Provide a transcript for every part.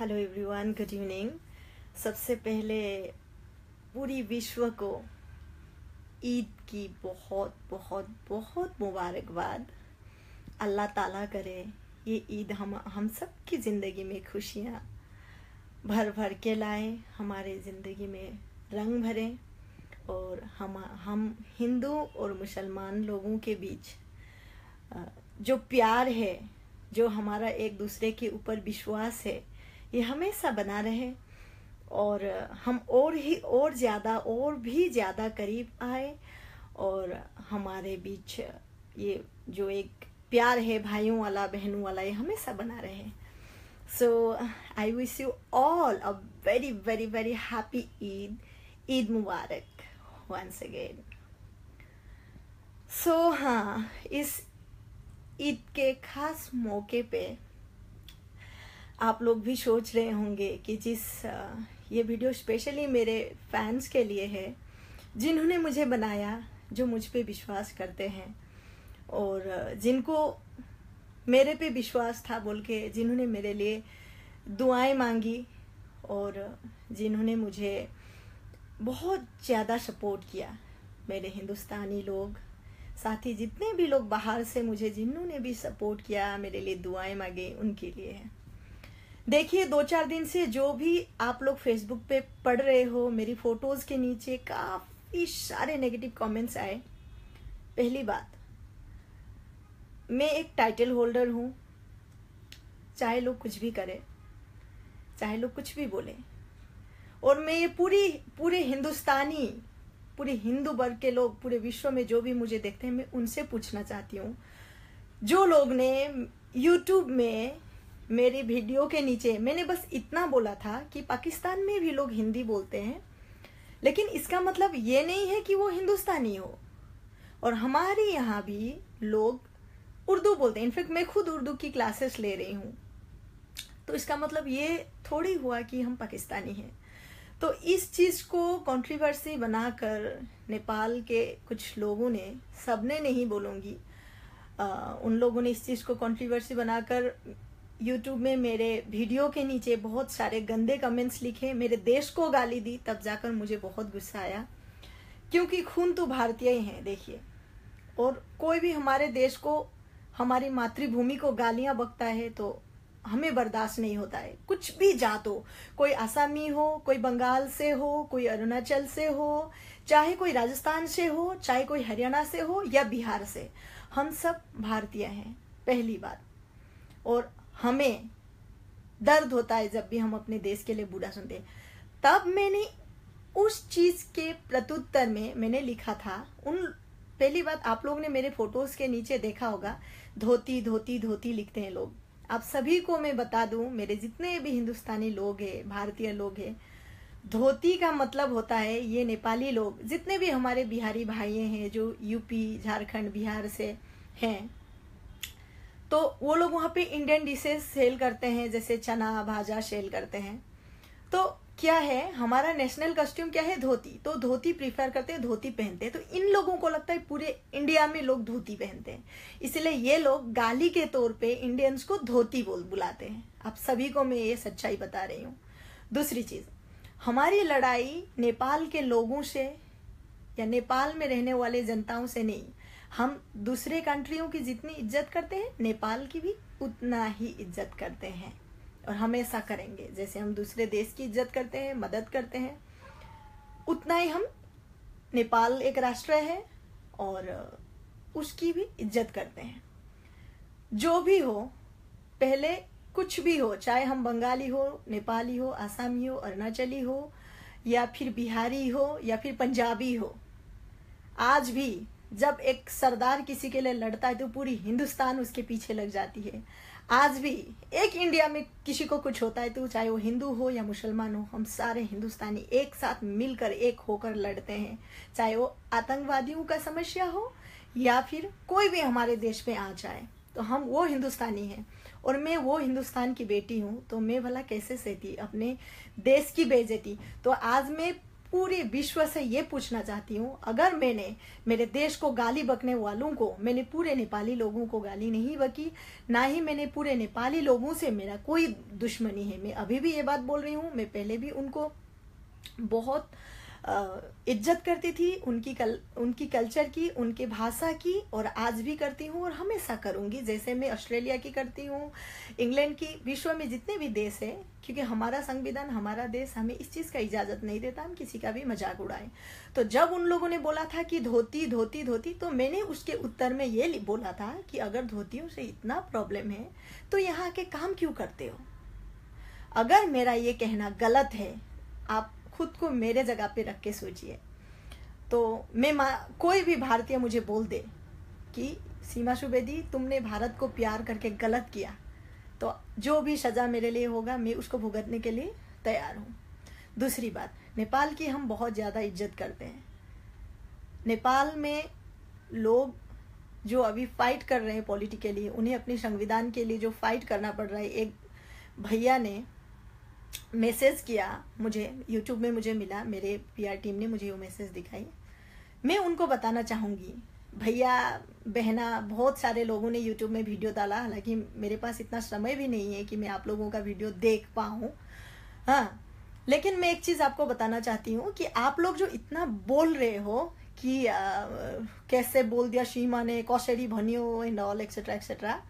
Hello everyone, good evening. सबसे पहले पूरी विश्व को ईद की बहुत बहुत बहुत मुबारकबाद। अल्लाह ताला करे ये ईद हम सब की ज़िंदगी में खुशियाँ भर भर के लाए, हमारे ज़िंदगी में रंग भरे और हम हिंदू और मुसलमान लोगों के बीच जो प्यार है, जो हमारा एक दूसरे के ऊपर विश्वास है, ये हमेशा बना रहे और हम और भी ज़्यादा करीब आए और हमारे बीच ये जो एक प्यार है भाइयों वाला, बहनों वाला, ये हमेशा बना रहे। So I wish you all a very very very happy Eid Mubarak once again. So हाँ, इस ईद के खास मौके पे आप लोग भी सोच रहे होंगे कि ये वीडियो स्पेशली मेरे फैंस के लिए है, जिन्होंने मुझे बनाया, जो मुझ पे विश्वास करते हैं और जिनको मेरे पे विश्वास था बोल के, जिन्होंने मेरे लिए दुआएं मांगी और जिन्होंने मुझे बहुत ज़्यादा सपोर्ट किया। मेरे हिंदुस्तानी लोग, साथ ही जितने भी लोग बाहर से मुझे जिन्होंने भी सपोर्ट किया, मेरे लिए दुआएं मांगे, उनके लिए है। देखिए, 2-4 दिन से जो भी आप लोग फेसबुक पे पढ़ रहे हो, मेरी फोटोज के नीचे काफी सारे नेगेटिव कमेंट्स आए। पहली बात, मैं एक टाइटल होल्डर हूं, चाहे लोग कुछ भी करे, चाहे लोग कुछ भी बोले, और मैं ये पूरे हिंदुस्तानी, पूरे हिंदू वर्ग के लोग, पूरे विश्व में जो भी मुझे देखते हैं, मैं उनसे पूछना चाहती हूँ, जो लोग ने यूट्यूब में मेरी वीडियो के नीचे, मैंने बस इतना बोला था कि पाकिस्तान में भी लोग हिंदी बोलते हैं, लेकिन इसका मतलब ये नहीं है कि वो हिंदुस्तानी हो, और हमारे यहाँ भी लोग उर्दू बोलते हैं। इनफैक्ट मैं खुद उर्दू की क्लासेस ले रही हूँ, तो इसका मतलब ये थोड़ी हुआ कि हम पाकिस्तानी हैं। तो इस चीज को कंट्रोवर्सी बनाकर नेपाल के कुछ लोगों ने, सबने नहीं बोलूंगी, उन लोगों ने इस चीज को कंट्रोवर्सी बनाकर यूट्यूब में मेरे वीडियो के नीचे बहुत सारे गंदे कमेंट्स लिखे, मेरे देश को गाली दी। तब जाकर मुझे बहुत गुस्सा आया, क्योंकि खून तो भारतीय ही है। देखिए, और कोई भी हमारे देश को, हमारी मातृभूमि को गालियां बकता है तो हमें बर्दाश्त नहीं होता है। कुछ भी जात हो, कोई आसामी हो, कोई बंगाल से हो, कोई अरुणाचल से हो, चाहे कोई राजस्थान से हो, चाहे कोई हरियाणा से हो या बिहार से, हम सब भारतीय हैं, पहली बात। और हमें दर्द होता है जब भी हम अपने देश के लिए बुरा सुनते हैं। तब मैंने उस चीज के प्रत्युत्तर में मैंने लिखा था, पहली बात, आप लोग ने मेरे फोटोज के नीचे देखा होगा, धोती धोती धोती लिखते हैं लोग। आप सभी को मैं बता दूं, मेरे जितने भी हिंदुस्तानी लोग हैं, भारतीय लोग हैं, धोती का मतलब होता है, ये नेपाली लोग, जितने भी हमारे बिहारी भाई हैं जो यूपी, झारखंड, बिहार से हैं, तो वो लोग वहाँ पे इंडियन डिशेस सेल करते हैं, जैसे चना भाजा सेल करते हैं। तो क्या है, हमारा नेशनल कॉस्ट्यूम क्या है, धोती। तो धोती प्रीफर करते हैं, धोती पहनते हैं। तो इन लोगों को लगता है पूरे इंडिया में लोग धोती पहनते हैं, इसलिए ये लोग गाली के तौर पे इंडियंस को धोती बुलाते हैं। आप सभी को मैं ये सच्चाई बता रही हूँ। दूसरी चीज, हमारी लड़ाई नेपाल के लोगों से या नेपाल में रहने वाले जनताओं से नहीं। हम दूसरे कंट्रियों की जितनी इज्जत करते हैं, नेपाल की भी उतना ही इज्जत करते हैं और हमेशा करेंगे। जैसे हम दूसरे देश की इज्जत करते हैं, मदद करते हैं, उतना ही हम, नेपाल एक राष्ट्र है और उसकी भी इज्जत करते हैं। जो भी हो, पहले कुछ भी हो, चाहे हम बंगाली हो, नेपाली हो, आसामी हो, अरुणाचली हो, या फिर बिहारी हो, या फिर पंजाबी हो, आज भी जब एक सरदार किसी के लिए लड़ता है तो पूरी हिंदुस्तान उसके पीछे लग जाती है। आज भी एक इंडिया में किसी को कुछ होता है तो चाहे वो हिंदू हो या मुसलमान हो, हम सारे हिंदुस्तानी एक साथ मिलकर, एक होकर लड़ते हैं। चाहे वो आतंकवादियों का समस्या हो या फिर कोई भी हमारे देश में आ जाए, तो हम वो हिंदुस्तानी हैं। और मैं वो हिंदुस्तान की बेटी हूँ, तो मैं भला कैसे सहती अपने देश की बेइज्जती। तो आज मैं पूरे विश्व से ये पूछना चाहती हूँ, अगर मैंने मेरे देश को गाली बकने वालों को, मैंने पूरे नेपाली लोगों को गाली नहीं बकी, ना ही मैंने पूरे नेपाली लोगों से मेरा कोई दुश्मनी है। मैं अभी भी ये बात बोल रही हूँ, मैं पहले भी उनको बहुत इज्जत करती थी, उनकी कल्चर की, उनकी भाषा की, और आज भी करती हूँ और हमेशा करूँगी, जैसे मैं ऑस्ट्रेलिया की करती हूँ, इंग्लैंड की, विश्व में जितने भी देश है, क्योंकि हमारा संविधान, हमारा देश हमें इस चीज़ का इजाज़त नहीं देता हम किसी का भी मजाक उड़ाएं। तो जब उन लोगों ने बोला था कि धोती धोती धोती, तो मैंने उसके उत्तर में ये बोला था कि अगर धोतियों से इतना प्रॉब्लम है तो यहाँ के काम क्यों करते हो। अगर मेरा ये कहना गलत है, आप खुद को मेरे जगह पे रख के सोचिए। तो मैं कोई भी भारतीय मुझे बोल दे कि सीमा सुवेदी तुमने भारत को प्यार करके गलत किया, तो जो भी सजा मेरे लिए होगा मैं उसको भुगतने के लिए तैयार हूँ। दूसरी बात, नेपाल की हम बहुत ज़्यादा इज्जत करते हैं। नेपाल में लोग जो अभी फाइट कर रहे हैं पॉलिटिकली, उन्हें अपने संविधान के लिए जो फाइट करना पड़ रहा है, एक भैया ने मैसेज किया मुझे, यूट्यूब में मुझे मिला, मेरे पीआर टीम ने मुझे वो मैसेज दिखाई। मैं उनको बताना चाहूँगी, भैया बहना, बहुत सारे लोगों ने यूट्यूब में वीडियो डाला, हालांकि मेरे पास इतना समय भी नहीं है कि मैं आप लोगों का वीडियो देख पाऊँ, हाँ, लेकिन मैं एक चीज़ आपको बताना चाहती हूँ कि आप लोग जो इतना बोल रहे हो कि कैसे बोल दिया सीमा ने, कौशरी भनियो एंड ऑल एक्सेट्रा एक्सेट्रा,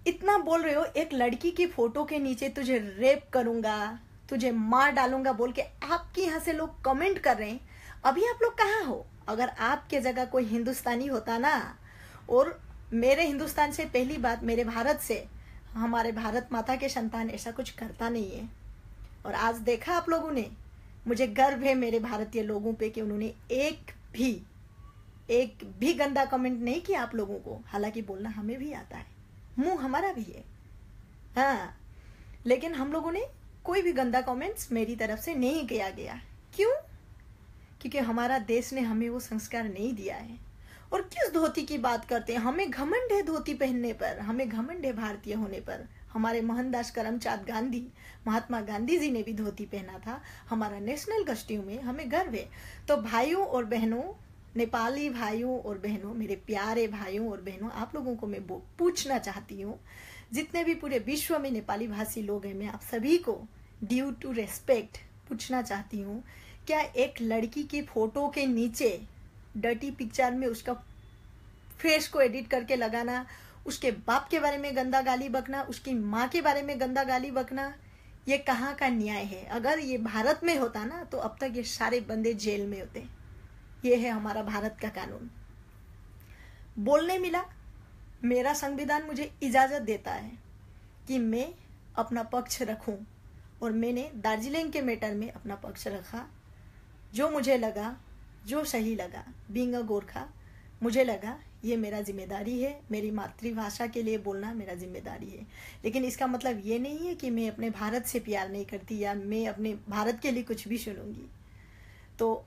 इतना बोल रहे हो, एक लड़की की फोटो के नीचे तुझे रेप करूंगा, तुझे मार डालूंगा बोल के आपके यहाँ से लोग कमेंट कर रहे हैं। अभी आप लोग कहाँ हो? अगर आपके जगह कोई हिंदुस्तानी होता ना, और मेरे हिंदुस्तान से, पहली बात मेरे भारत से, हमारे भारत माता के संतान ऐसा कुछ करता नहीं है। और आज देखा आप लोगों ने, मुझे गर्व है मेरे भारतीय लोगों पे कि उन्होंने एक भी गंदा कमेंट नहीं किया आप लोगों को। हालांकि बोलना हमें भी आता है, मुंह हमारा भी है, हाँ, लेकिन हम लोगों ने कोई भी गंदा कमेंट्स मेरी तरफ से नहीं किया गया। क्यों? क्योंकि हमारा देश ने हमें वो संस्कार नहीं दिया है। और किस धोती की बात करते हैं? हमें घमंड है धोती पहनने पर, हमें घमंड है भारतीय होने पर। हमारे मोहनदास करमचंद गांधी, महात्मा गांधी जी ने भी धोती पहना था, हमारा नेशनल कॉस्ट्यूम है, हमें गर्व है। तो भाइयों और बहनों, नेपाली भाइयों और बहनों, मेरे प्यारे भाइयों और बहनों, आप लोगों को मैं पूछना चाहती हूँ, जितने भी पूरे विश्व में नेपाली भाषी लोग हैं, मैं आप सभी को ड्यू टू रेस्पेक्ट पूछना चाहती हूँ, क्या एक लड़की की फोटो के नीचे डर्टी पिक्चर में उसका फेस को एडिट करके लगाना, उसके बाप के बारे में गंदा गाली बकना, उसकी माँ के बारे में गंदा गाली बकना, ये कहाँ का न्याय है? अगर ये भारत में होता ना, तो अब तक ये सारे बंदे जेल में होते। ये है हमारा भारत का कानून। बोलने मिला, मेरा संविधान मुझे इजाज़त देता है कि मैं अपना पक्ष रखूं, और मैंने दार्जिलिंग के मैटर में अपना पक्ष रखा। जो मुझे लगा, जो सही लगा, बीइंग अ गोरखा, मुझे लगा ये मेरा जिम्मेदारी है, मेरी मातृभाषा के लिए बोलना मेरा जिम्मेदारी है। लेकिन इसका मतलब ये नहीं है कि मैं अपने भारत से प्यार नहीं करती या मैं अपने भारत के लिए कुछ भी सुनूंगी। तो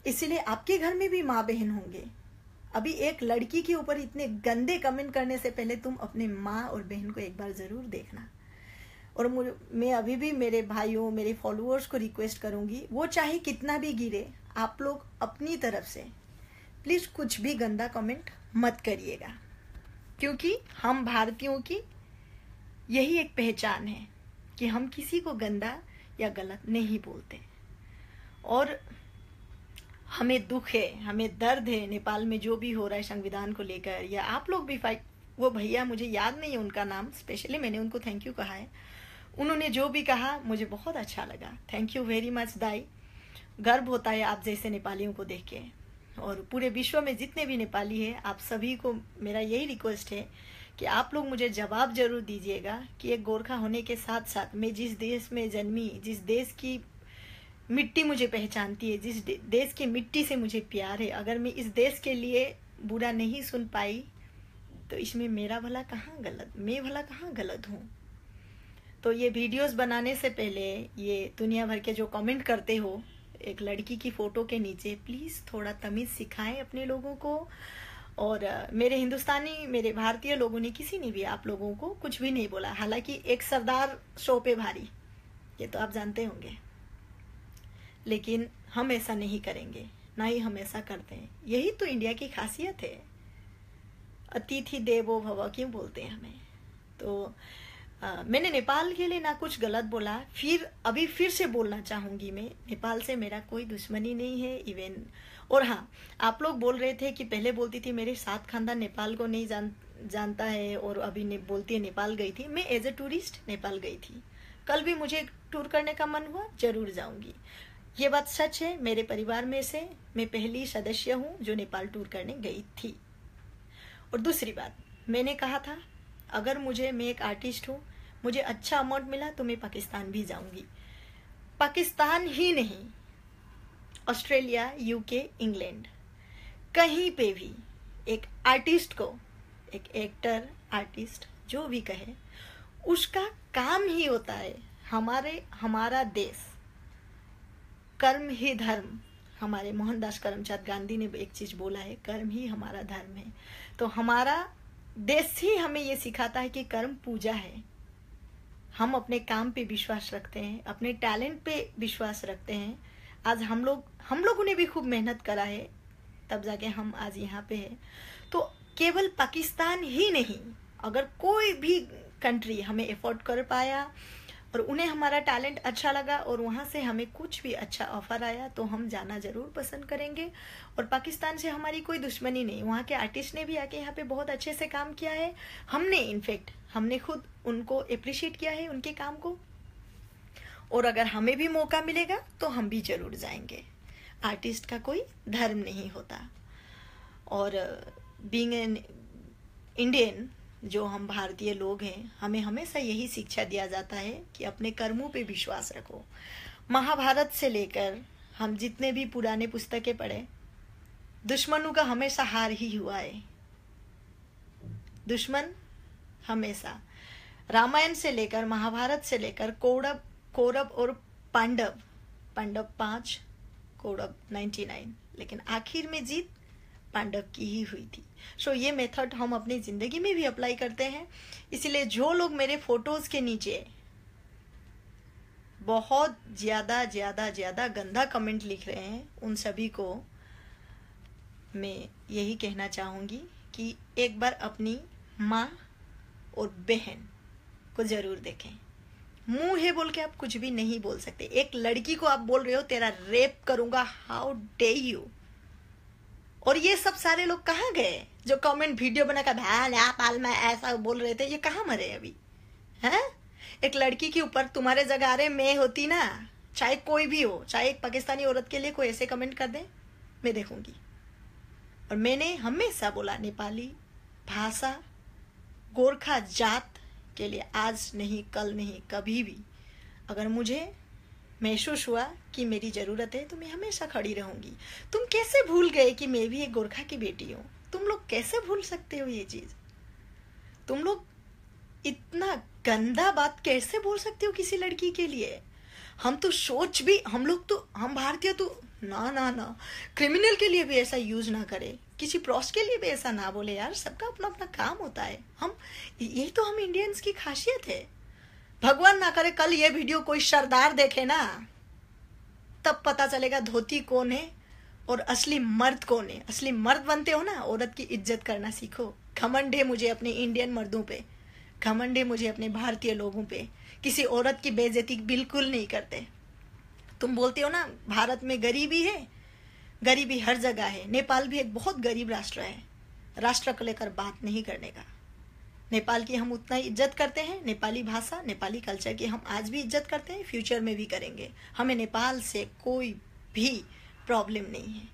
इसीलिए आपके घर में भी माँ बहन होंगे। अभी एक लड़की के ऊपर इतने गंदे कमेंट करने से पहले तुम अपने माँ और बहन को एक बार ज़रूर देखना। और मैं अभी भी मेरे भाइयों, मेरे फॉलोअर्स को रिक्वेस्ट करूँगी, वो चाहे कितना भी गिरे, आप लोग अपनी तरफ से प्लीज़ कुछ भी गंदा कमेंट मत करिएगा, क्योंकि हम भारतीयों की यही एक पहचान है कि हम किसी को गंदा या गलत नहीं बोलते। और हमें दुख है, हमें दर्द है, नेपाल में जो भी हो रहा है संविधान को लेकर, या आप लोग भी फाइट, वो भैया मुझे याद नहीं है उनका नाम, स्पेशली मैंने उनको थैंक यू कहा है, उन्होंने जो भी कहा मुझे बहुत अच्छा लगा। थैंक यू वेरी मच दाई। गर्व होता है आप जैसे नेपालियों को देख के। और पूरे विश्व में जितने भी नेपाली हैं, आप सभी को मेरा यही रिक्वेस्ट है कि आप लोग मुझे जवाब जरूर दीजिएगा कि एक गोरखा होने के साथ साथ मैं जिस देश में जन्मी, जिस देश की मिट्टी मुझे पहचानती है, जिस देश की मिट्टी से मुझे प्यार है, अगर मैं इस देश के लिए बुरा नहीं सुन पाई तो इसमें मेरा भला कहाँ गलत, मैं भला कहाँ गलत हूँ। तो ये वीडियोस बनाने से पहले ये दुनिया भर के जो कमेंट करते हो एक लड़की की फ़ोटो के नीचे, प्लीज़ थोड़ा तमीज़ सिखाएं अपने लोगों को। और मेरे हिंदुस्तानी, मेरे भारतीय लोगों ने, किसी ने भी आप लोगों को कुछ भी नहीं बोला। हालांकि एक सरदार शो पे भारी, ये तो आप जानते होंगे, लेकिन हम ऐसा नहीं करेंगे, ना ही हम ऐसा करते हैं। यही तो इंडिया की खासियत है। अतिथि देवो भव क्यों बोलते हैं हमें। तो मैंने नेपाल के लिए ना कुछ गलत बोला, अभी फिर से बोलना चाहूंगी मैं, नेपाल से मेरा कोई दुश्मनी नहीं है इवन। और हाँ, आप लोग बोल रहे थे कि पहले बोलती थी मेरे 7 खानदान नेपाल को नहीं जानता है, और अभी बोलती है नेपाल गई थी। मैं एज ए टूरिस्ट नेपाल गई थी। कल भी मुझे टूर करने का मन हुआ, जरूर जाऊंगी। ये बात सच है, मेरे परिवार में से मैं पहली सदस्य हूँ जो नेपाल टूर करने गई थी। और दूसरी बात, मैंने कहा था अगर मैं एक आर्टिस्ट हूँ, मुझे अच्छा अमाउंट मिला तो मैं पाकिस्तान भी जाऊंगी। पाकिस्तान ही नहीं, ऑस्ट्रेलिया, यूके, इंग्लैंड, कहीं पे भी एक आर्टिस्ट को, एक एक्टर, आर्टिस्ट जो भी कहे, उसका काम ही होता है हमारा देश, कर्म ही धर्म। हमारे मोहनदास करमचंद गांधी ने एक चीज बोला है, कर्म ही हमारा धर्म है। तो हमारा देश ही हमें ये सिखाता है कि कर्म पूजा है। हम अपने काम पे विश्वास रखते हैं, अपने टैलेंट पे विश्वास रखते हैं। आज हम लोगों ने भी खूब मेहनत करा है, तब जाके हम आज यहाँ पे हैं। तो केवल पाकिस्तान ही नहीं, अगर कोई भी कंट्री हमें एफोर्ड कर पाया और उन्हें हमारा टैलेंट अच्छा लगा और वहां से हमें कुछ भी अच्छा ऑफर आया, तो हम जाना जरूर पसंद करेंगे। और पाकिस्तान से हमारी कोई दुश्मनी नहीं। वहाँ के आर्टिस्ट ने भी आके यहाँ पे बहुत अच्छे से काम किया है। हमने खुद उनको अप्रिशिएट किया है, उनके काम को। और अगर हमें भी मौका मिलेगा तो हम भी जरूर जाएंगे। आर्टिस्ट का कोई धर्म नहीं होता। और बीइंग एन इंडियन, जो हम भारतीय लोग हैं, हमें हमेशा यही शिक्षा दिया जाता है कि अपने कर्मों पे विश्वास रखो। महाभारत से लेकर हम जितने भी पुराने पुस्तकें पढ़े, दुश्मनों का हमेशा हार ही हुआ है। दुश्मन हमेशा, रामायण से लेकर, महाभारत से लेकर, कौरव और पांडव 5, कौरव 99, लेकिन आखिर में जीत पांडव की ही हुई थी। सो ये मेथड हम अपनी जिंदगी में भी अप्लाई करते हैं। इसलिए जो लोग मेरे फोटोज के नीचे बहुत ज्यादा गंदा कमेंट लिख रहे हैं, उन सभी को मैं यही कहना चाहूंगी कि एक बार अपनी माँ और बहन को जरूर देखें। मुंह है बोल के आप कुछ भी नहीं बोल सकते। एक लड़की को आप बोल रहे हो तेरा रेप करूंगा, हाउ डे यू। और ये सब सारे लोग कहाँ गए जो कमेंट वीडियो बनाकर पाल में ऐसा बोल रहे थे? ये कहाँ मरे अभी हैं? एक लड़की के ऊपर तुम्हारे जगह मैं होती ना, चाहे कोई भी हो, चाहे एक पाकिस्तानी औरत के लिए कोई ऐसे कमेंट कर दे, मैं देखूंगी। और मैंने हमेशा बोला, नेपाली भाषा, गोरखा जात के लिए आज नहीं, कल नहीं, कभी भी अगर मुझे महसूस हुआ कि मेरी जरूरत है तो मैं हमेशा खड़ी रहूंगी। तुम कैसे भूल गए कि मैं भी एक गोरखा की बेटी हूं? तुम लोग कैसे भूल सकते हो ये चीज? तुम लोग इतना गंदा बात कैसे बोल सकते हो किसी लड़की के लिए? हम भारतीय तो ना क्रिमिनल के लिए भी ऐसा यूज ना करे, किसी प्रॉस के लिए भी ऐसा ना बोले यार। सबका अपना अपना काम होता है। यही तो हम इंडियंस की खासियत है। भगवान ना करे कल ये वीडियो कोई सरदार देखे ना, तब पता चलेगा धोती कौन है और असली मर्द कौन है। असली मर्द बनते हो ना, औरत की इज्जत करना सीखो। घमंड है मुझे अपने इंडियन मर्दों पे, घमंड है मुझे अपने भारतीय लोगों पे। किसी औरत की बेइज्जती बिल्कुल नहीं करते। तुम बोलते हो ना भारत में गरीबी है, गरीबी हर जगह है। नेपाल भी एक बहुत गरीब राष्ट्र है। राष्ट्र को लेकर बात नहीं करने का। नेपाल की हम उतना ही इज्जत करते हैं। नेपाली भाषा, नेपाली कल्चर की हम आज भी इज्जत करते हैं, फ्यूचर में भी करेंगे। हमें नेपाल से कोई भी प्रॉब्लम नहीं है।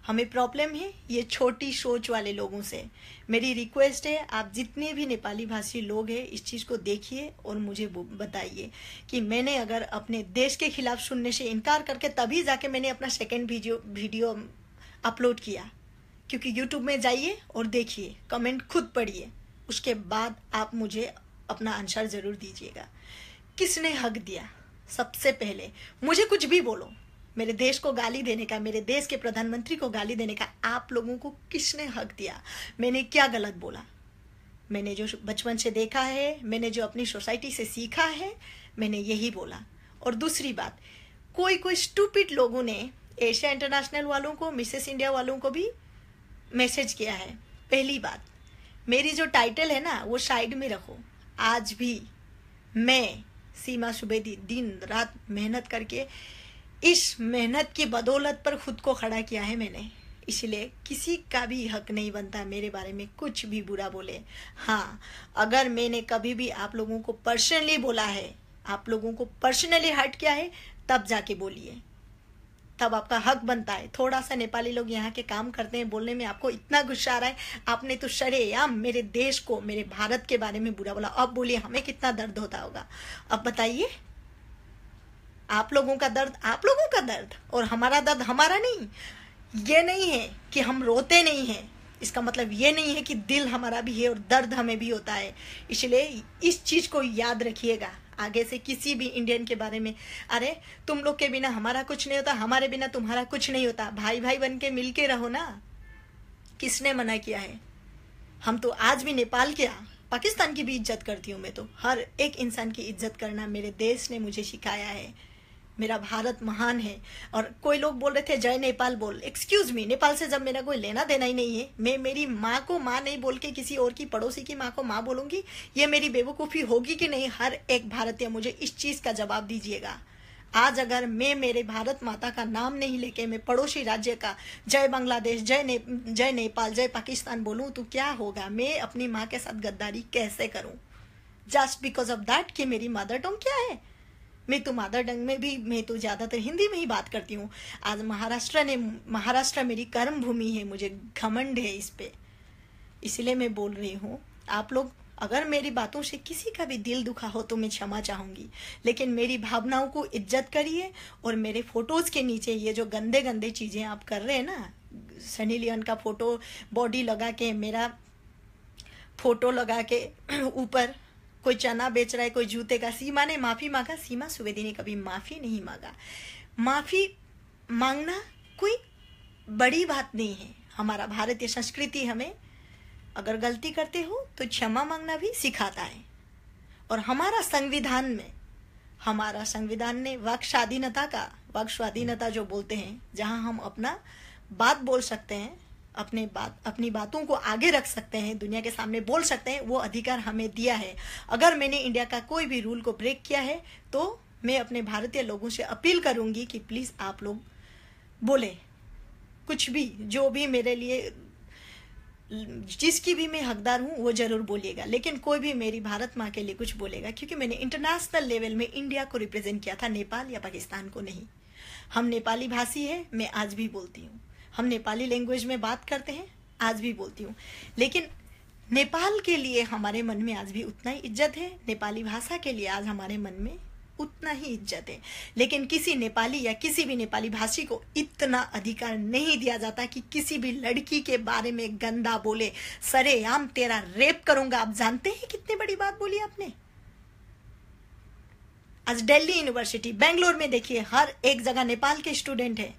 हमें प्रॉब्लम है ये छोटी सोच वाले लोगों से। मेरी रिक्वेस्ट है, आप जितने भी नेपाली भाषी लोग हैं इस चीज़ को देखिए और मुझे बताइए कि मैंने अगर अपने देश के खिलाफ सुनने से इनकार करके तभी जाके मैंने अपना सेकेंड वीडियो अपलोड किया। क्योंकि यूट्यूब में जाइए और देखिए, कमेंट खुद पढ़िए, उसके बाद आप मुझे अपना आंसर जरूर दीजिएगा। किसने हक दिया? सबसे पहले मुझे कुछ भी बोलो, मेरे देश को गाली देने का, मेरे देश के प्रधानमंत्री को गाली देने का आप लोगों को किसने हक दिया? मैंने क्या गलत बोला? मैंने जो बचपन से देखा है, मैंने जो अपनी सोसाइटी से सीखा है, मैंने यही बोला। और दूसरी बात, कोई कोई स्टूपिड लोगों ने एशिया इंटरनेशनल वालों को, मिसेस इंडिया वालों को भी मैसेज किया है। पहली बात, मेरी जो टाइटल है ना वो साइड में रखो। आज भी मैं सीमा सुवेदी दिन रात मेहनत करके इस मेहनत की बदौलत पर खुद को खड़ा किया है मैंने, इसलिए किसी का भी हक नहीं बनता मेरे बारे में कुछ भी बुरा बोले। हाँ, अगर मैंने कभी भी आप लोगों को पर्सनली बोला है, आप लोगों को पर्सनली हर्ट किया है, तब जाके बोलिए, तब आपका हक बनता है। थोड़ा सा नेपाली लोग यहाँ के काम करते हैं, बोलने में आपको इतना गुस्सा आ रहा है, आपने तो शरेआम मेरे देश को, मेरे भारत के बारे में बुरा बोला। अब बोलिए हमें कितना दर्द होता होगा। अब बताइए, आप लोगों का दर्द आप लोगों का दर्द और हमारा दर्द हमारा नहीं। ये नहीं है कि हम रोते नहीं हैं, इसका मतलब ये नहीं है कि दिल हमारा भी है और दर्द हमें भी होता है। इसलिए इस चीज को याद रखिएगा आगे से किसी भी इंडियन के बारे में। अरे तुम लोग के बिना हमारा कुछ नहीं होता, हमारे बिना तुम्हारा कुछ नहीं होता। भाई भाई बन के मिल के रहो ना। किसने मना किया है? हम तो आज भी नेपाल क्या पाकिस्तान की भी इज्जत करती हूँ। मैं तो हर एक इंसान की इज्जत करना मेरे देश ने मुझे सिखाया है। मेरा भारत महान है। और कोई लोग बोल रहे थे जय नेपाल बोल। एक्सक्यूज मी, नेपाल से जब मेरा कोई लेना देना ही नहीं है, मैं मेरी माँ को माँ नहीं बोल के किसी और की पड़ोसी की माँ को माँ बोलूंगी, ये मेरी बेवकूफ़ी होगी कि नहीं? हर एक भारतीय मुझे इस चीज़ का जवाब दीजिएगा। आज अगर मैं मेरे भारत माता का नाम नहीं लेके मैं पड़ोसी राज्य का जय बांग्लादेश, जय नेपाल, जय पाकिस्तान बोलूँ तो क्या होगा? मैं अपनी माँ के साथ गद्दारी कैसे करूँ? जस्ट बिकॉज ऑफ दैट कि मेरी मदर टंग क्या है। मैं तो मदर टंग में भी मैं तो ज़्यादातर हिंदी में ही बात करती हूँ। आज महाराष्ट्र मेरी कर्म भूमि है, मुझे घमंड है इस पे, इसलिए मैं बोल रही हूँ। आप लोग अगर मेरी बातों से किसी का भी दिल दुखा हो तो मैं क्षमा चाहूँगी, लेकिन मेरी भावनाओं को इज्जत करिए। और मेरे फोटोज़ के नीचे ये जो गंदे गंदे चीज़ें आप कर रहे हैं ना, सनी लियोन का फोटो बॉडी लगा के, मेरा फोटो लगा के ऊपर कोई चना बेच रहा है, कोई जूते का। सीमा ने माफ़ी मांगा, सीमा सुवेदी ने कभी माफ़ी नहीं मांगा। माफ़ी मांगना कोई बड़ी बात नहीं है। हमारा भारतीय संस्कृति हमें अगर गलती करते हो तो क्षमा मांगना भी सिखाता है। और हमारा संविधान ने वाक स्वाधीनता जो बोलते हैं, जहां हम अपना बात बोल सकते हैं, अपनी बातों को आगे रख सकते हैं, दुनिया के सामने बोल सकते हैं, वो अधिकार हमें दिया है। अगर मैंने इंडिया का कोई भी रूल को ब्रेक किया है तो मैं अपने भारतीय लोगों से अपील करूंगी कि प्लीज़ आप लोग बोले कुछ भी, जो भी मेरे लिए जिसकी भी मैं हकदार हूँ वो जरूर बोलिएगा, लेकिन कोई भी मेरी भारत माँ के लिए कुछ बोलेगा, क्योंकि मैंने इंटरनेशनल लेवल में इंडिया को रिप्रेजेंट किया था, नेपाल या पाकिस्तान को नहीं। हम नेपाली भाषी है, मैं आज भी बोलती हूँ। हम नेपाली लैंग्वेज में बात करते हैं, आज भी बोलती हूँ। लेकिन नेपाल के लिए हमारे मन में आज भी उतना ही इज्जत है, नेपाली भाषा के लिए आज हमारे मन में उतना ही इज्जत है। लेकिन किसी नेपाली या किसी भी नेपाली भाषी को इतना अधिकार नहीं दिया जाता कि किसी भी लड़की के बारे में गंदा बोले। सरेआम तेरा रेप करूंगा। आप जानते हैं कितनी बड़ी बात बोली आपने? आज दिल्ली यूनिवर्सिटी, बेंगलोर में देखिए, हर एक जगह नेपाल के स्टूडेंट है,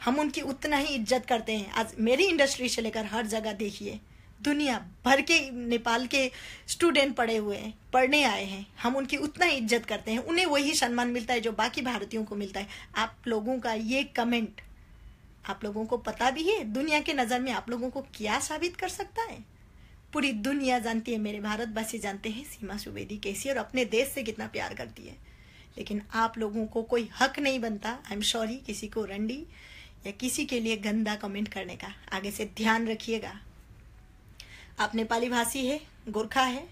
हम उनकी उतना ही इज्जत करते हैं। आज मेरी इंडस्ट्री से लेकर हर जगह देखिए, दुनिया भर के नेपाल के स्टूडेंट पढ़ने आए हैं, हम उनकी उतना ही इज्जत करते हैं, उन्हें वही सम्मान मिलता है जो बाकी भारतीयों को मिलता है। आप लोगों का ये कमेंट आप लोगों को पता भी है दुनिया के नज़र में आप लोगों को क्या साबित कर सकता है? पूरी दुनिया जानती है, मेरे भारतवासी जानते हैं सीमा सुवेदी कैसी और अपने देश से कितना प्यार करती है। लेकिन आप लोगों को कोई हक नहीं बनता, आई एम सॉरी, किसी को रंडी या किसी के लिए गंदा कमेंट करने का। आगे से ध्यान रखिएगा। आप नेपाली भाषी है, गोरखा है,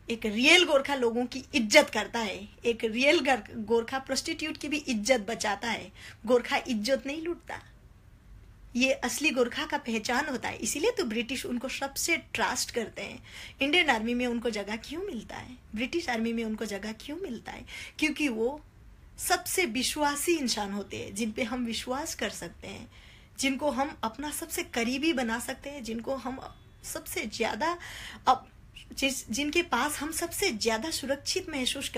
एक रियल गोरखा लोगों की इज्जत करता है। एक रियल गोरखा प्रोस्टिट्यूट की भी इज्जत बचाता है। गोरखा इज्जत नहीं लूटता, ये असली गोरखा का पहचान होता है। इसीलिए तो ब्रिटिश उनको सबसे ट्रस्ट करते हैं। इंडियन आर्मी में उनको जगह क्यों मिलता है? ब्रिटिश आर्मी में उनको जगह क्यों मिलता है? क्योंकि वो सबसे विश्वासी इंसान होते हैं, जिन पे हम विश्वास कर सकते हैं, जिनको हम अपना सबसे करीबी बना सकते हैं, जिनको हम सबसे ज़्यादा जिनके पास हम सबसे ज़्यादा सुरक्षित महसूस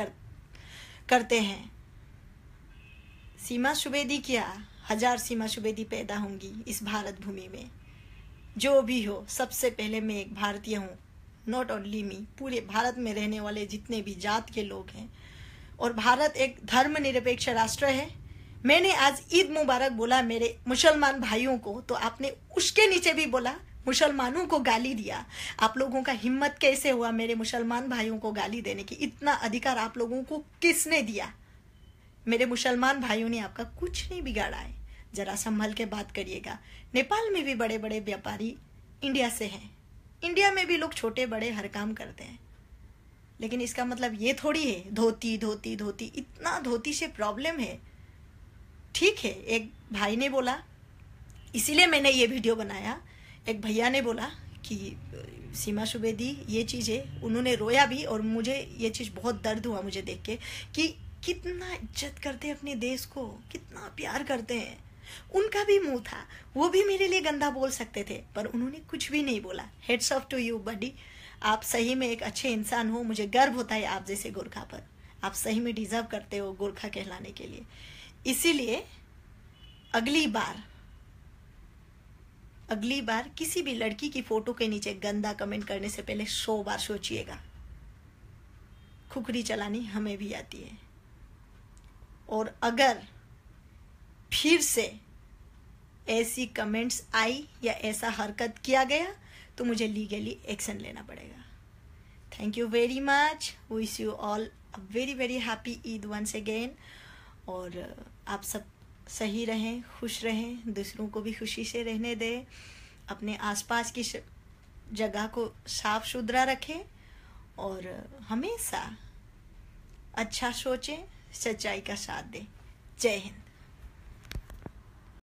करते हैं। सीमा सुवेदी क्या, 1000 सीमा सुवेदी पैदा होंगी इस भारत भूमि में। जो भी हो, सबसे पहले मैं एक भारतीय हूँ, नॉट ओनली मी, पूरे भारत में रहने वाले जितने भी जात के लोग हैं और भारत एक धर्मनिरपेक्ष राष्ट्र है। मैंने आज ईद मुबारक बोला मेरे मुसलमान भाइयों को, तो आपने उसके नीचे भी बोला मुसलमानों को गाली दिया। आप लोगों का हिम्मत कैसे हुआ मेरे मुसलमान भाइयों को गाली देने की? इतना अधिकार आप लोगों को किसने दिया? मेरे मुसलमान भाइयों ने आपका कुछ नहीं बिगाड़ा है। जरा संभल के बात करिएगा। नेपाल में भी बड़े बड़े व्यापारी इंडिया से हैं। इंडिया में भी लोग छोटे बड़े हर काम करते हैं, लेकिन इसका मतलब ये थोड़ी है धोती धोती धोती। इतना धोती से प्रॉब्लम है। ठीक है, एक भाई ने बोला, इसीलिए मैंने ये वीडियो बनाया। एक भैया ने बोला कि सीमा सुवेदी ये चीज़ है, उन्होंने रोया भी, और मुझे ये चीज़ बहुत दर्द हुआ मुझे देख के कि कितना इज्जत करते हैं अपने देश को, कितना प्यार करते हैं। उनका भी मुंह था, वो भी मेरे लिए गंदा बोल सकते थे, पर उन्होंने कुछ भी नहीं बोला। Heads off to you buddy, आप सही में एक अच्छे इंसान हो। मुझे गर्व होता है आप जैसे गोरखा पर। आप सही में डिजर्व करते हो गोरखा कहलाने के लिए। इसीलिए अगली बार किसी भी लड़की की फोटो के नीचे गंदा कमेंट करने से पहले 100 बार सोचिएगा। खुखरी चलानी हमें भी आती है, और अगर फिर से ऐसी कमेंट्स आई या ऐसा हरकत किया गया तो मुझे लीगली एक्शन लेना पड़ेगा। Thank you very much. Wish you all a very very happy Eid once again. और आप सब सही रहें, खुश रहें, दूसरों को भी खुशी से रहने दें, अपने आसपास की जगह को साफ सुथरा रखें, और हमेशा अच्छा सोचें, सच्चाई का साथ दें। जय हिंद।